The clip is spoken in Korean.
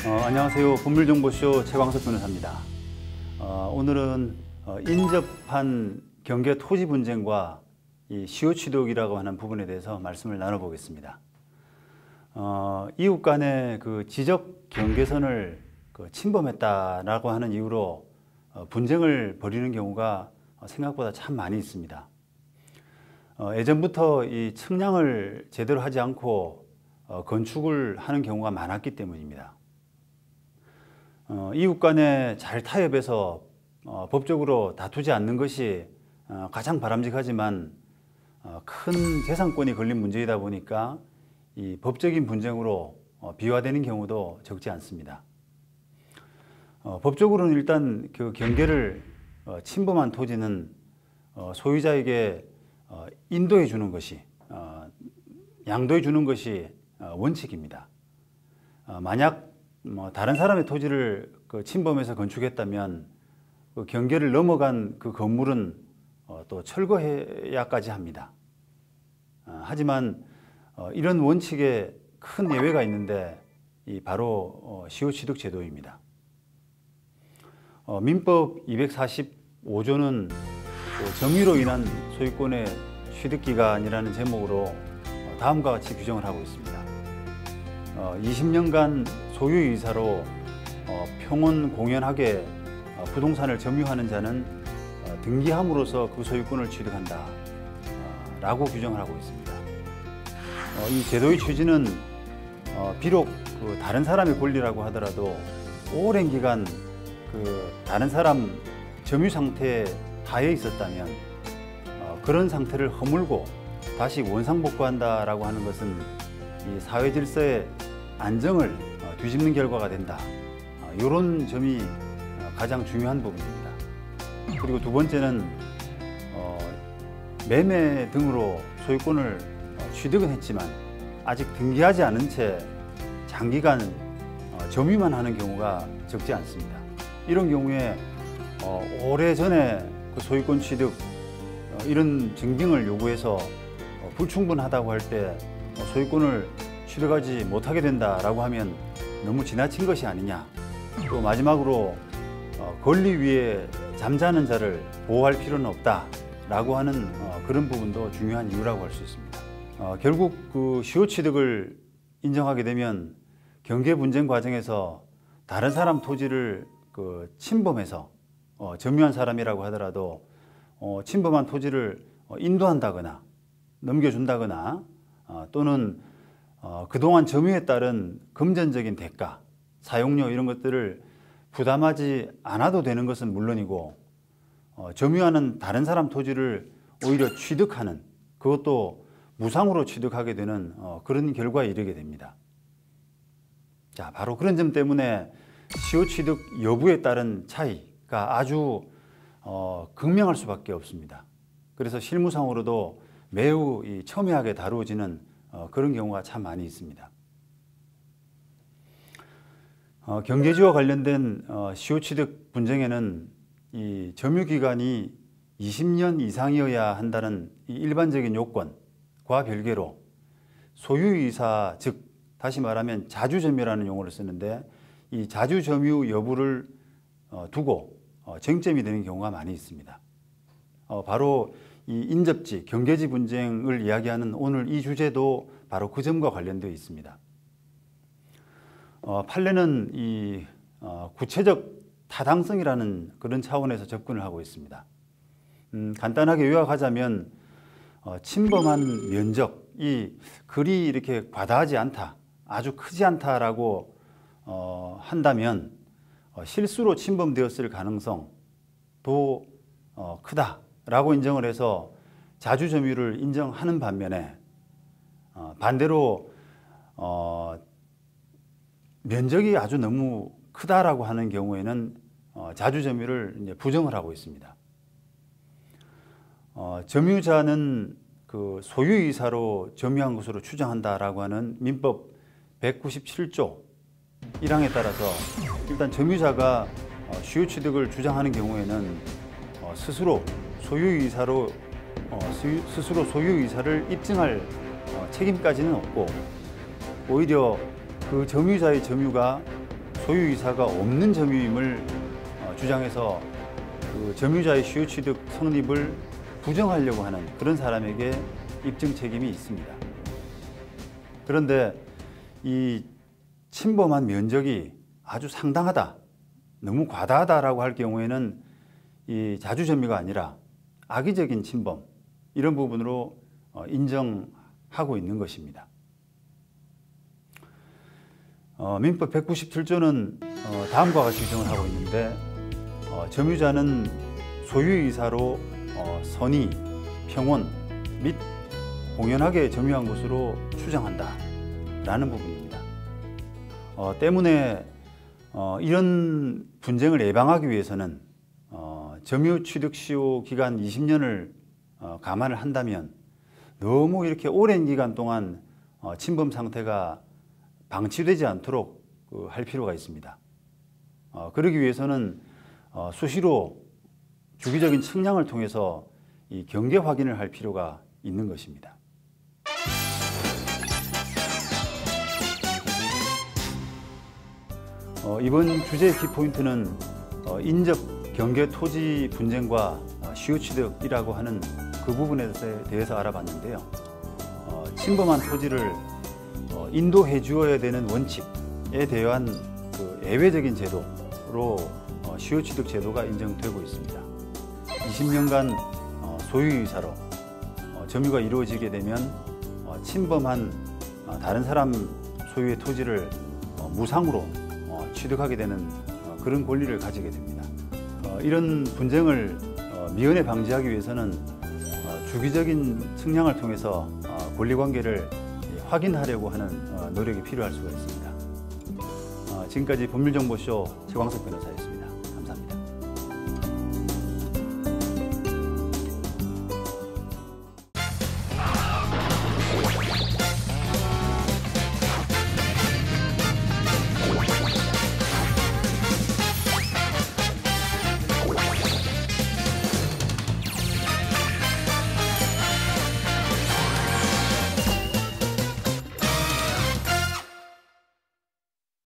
안녕하세요. 법률정보쇼 최광석 변호사입니다. 오늘은 인접한 경계 토지 분쟁과 이 시효 취득이라고 하는 부분에 대해서 말씀을 나눠보겠습니다. 이웃 간의 그 지적 경계선을 침범했다라고 하는 이유로 분쟁을 벌이는 경우가 생각보다 참 많이 있습니다. 예전부터 이 측량을 제대로 하지 않고 건축을 하는 경우가 많았기 때문입니다. 이웃 간에 잘 타협해서 법적으로 다투지 않는 것이 가장 바람직하지만 큰 재산권이 걸린 문제이다 보니까 이 법적인 분쟁으로 비화되는 경우도 적지 않습니다. 법적으로는 일단 그 경계를 침범한 토지는 소유자에게 인도해 주는 것이, 양도해 주는 것이 원칙입니다. 만약 다른 사람의 토지를 침범해서 건축했다면 그 경계를 넘어간 그 건물은 또 철거해야까지 합니다. 하지만 이런 원칙에 큰 예외가 있는데 바로 시효취득 제도입니다. 민법 245조는 점유로 인한 소유권의 취득기간이라는 제목으로 다음과 같이 규정을 하고 있습니다. 20년간 소유이사로 평온 공연하게 부동산을 점유하는 자는 등기함으로써 그 소유권을 취득한다 라고 규정을 하고 있습니다. 이 제도의 취지는 비록 다른 사람의 권리라고 하더라도 오랜 기간 다른 사람 점유 상태 하에 있었다면 그런 상태를 허물고 다시 원상복구한다라고 하는 것은 이 사회 질서의 안정을 뒤집는 결과가 된다. 이런 점이 가장 중요한 부분입니다. 그리고 두 번째는 매매 등으로 소유권을 취득은 했지만 아직 등기하지 않은 채 장기간 점유만 하는 경우가 적지 않습니다. 이런 경우에 오래전에 그 소유권 취득 이런 증빙을 요구해서 불충분하다고 할 때 소유권을 취득하지 못하게 된다라고 하면 너무 지나친 것이 아니냐. 또 마지막으로 권리 위에 잠자는 자를 보호할 필요는 없다라고 하는 그런 부분도 중요한 이유라고 할 수 있습니다. 결국 그 시효 취득을 인정하게 되면 경계 분쟁 과정에서 다른 사람 토지를 침범해서 점유한 사람이라고 하더라도 침범한 토지를 인도한다거나 넘겨준다거나 또는 그동안 점유에 따른 금전적인 대가, 사용료 이런 것들을 부담하지 않아도 되는 것은 물론이고 점유하는 다른 사람 토지를 오히려 취득하는, 그것도 무상으로 취득하게 되는 그런 결과에 이르게 됩니다. 자, 바로 그런 점 때문에 시효 취득 여부에 따른 차이가 아주 극명할 수밖에 없습니다. 그래서 실무상으로도 매우 첨예하게 다루어지는 그런 경우가 참 많이 있습니다. 경계지와 관련된 시효 취득 분쟁에는 이 점유 기간이 20년 이상이어야 한다는 이 일반적인 요건과 별개로 소유이사, 즉 다시 말하면 자주점유라는 용어를 쓰는데 이 자주점유 여부를 두고 쟁점이 되는 경우가 많이 있습니다. 바로 이 인접지, 경계지 분쟁을 이야기하는 오늘 이 주제도 바로 그 점과 관련되어 있습니다. 판례는 이 구체적 타당성이라는 그런 차원에서 접근을 하고 있습니다. 간단하게 요약하자면 침범한 면적이 그리 이렇게 과다하지 않다, 아주 크지 않다라고 한다면 실수로 침범되었을 가능성도 크다라고 인정을 해서 자주점유를 인정하는 반면에 반대로 면적이 아주 너무 크다라고 하는 경우에는 자주점유를 이제 부정을 하고 있습니다. 점유자는 그 소유이사로 점유한 것으로 추정한다라고 하는 민법 197조 1항에 따라서 일단 점유자가 시효 취득을 주장하는 경우에는 스스로 소유이사를 입증할 책임까지는 없고 오히려 그 점유자의 점유가 소유이사가 없는 점유임을 주장해서 그 점유자의 시효취득 성립을 부정하려고 하는 그런 사람에게 입증 책임이 있습니다. 그런데 이 침범한 면적이 아주 상당하다, 너무 과다하다라고 할 경우에는 이 자주점유가 아니라 악의적인 침범, 이런 부분으로 인정하고 있는 것입니다. 민법 197조는 다음과 같이 규정을 하고 있는데, 점유자는 소유이사로 선의, 평온 및 공연하게 점유한 것으로 추정한다 라는 부분입니다. 때문에 이런 분쟁을 예방하기 위해서는 점유 취득 시효 기간 20년을 감안을 한다면 너무 이렇게 오랜 기간 동안 침범 상태가 방치되지 않도록 할 필요가 있습니다. 그러기 위해서는 수시로 주기적인 측량을 통해서 이 경계 확인을 할 필요가 있는 것입니다. 이번 주제의 키포인트는 인접 경계 토지 분쟁과 시효취득이라고 하는 그 부분에 대해서 알아봤는데요. 침범한 토지를 인도해 주어야 되는 원칙에 대한 그 예외적인 제도로 시효취득 제도가 인정되고 있습니다. 20년간 소유이사로 점유가 이루어지게 되면 침범한 다른 사람 소유의 토지를 무상으로 취득하게 되는 그런 권리를 가지게 됩니다. 이런 분쟁을 미연에 방지하기 위해서는 주기적인 측량을 통해서 권리관계를 확인하려고 하는 노력이 필요할 수가 있습니다. 지금까지 법률정보쇼 최광석 변호사였습니다.